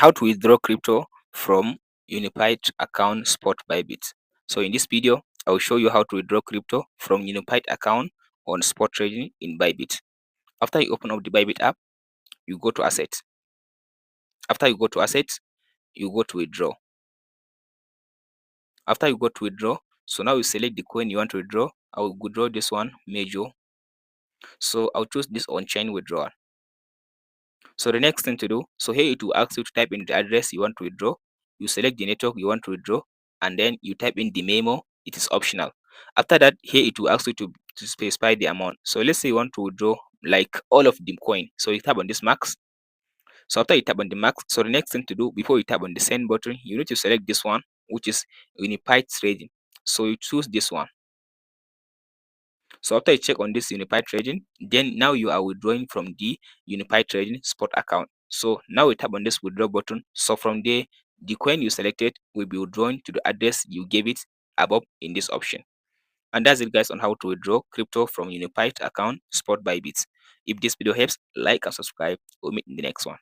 how to withdraw crypto from unified account spot Bybit. So in this video, I will show you how to withdraw crypto from unified account on spot trading in Bybit. After you open up the Bybit app, you go to assets. After you go to assets, you go to withdraw. After you go to withdraw, so now you select the coin you want to withdraw. I will withdraw this one, major. So I'll choose this on-chain withdrawal. So the next thing to do, so here it will ask you to type in the address you want to withdraw. You select the network you want to withdraw, and then you type in the memo. It is optional. After that, here it will ask you to specify the amount. So let's say you want to withdraw like all of the coin. So you tap on this max. So after you tap on the max, so the next thing to do before you tap on the send button, you need to select this one, which is unified trading. So you choose this one. So after you check on this unified trading, then now you are withdrawing from the unified trading spot account. So now we tap on this withdraw button. So from there, the coin you selected will be withdrawn to the address you gave it above in this option. And that's it, guys, on how to withdraw crypto from unified account spot Bybit. If this video helps, like and subscribe. We'll meet in the next one.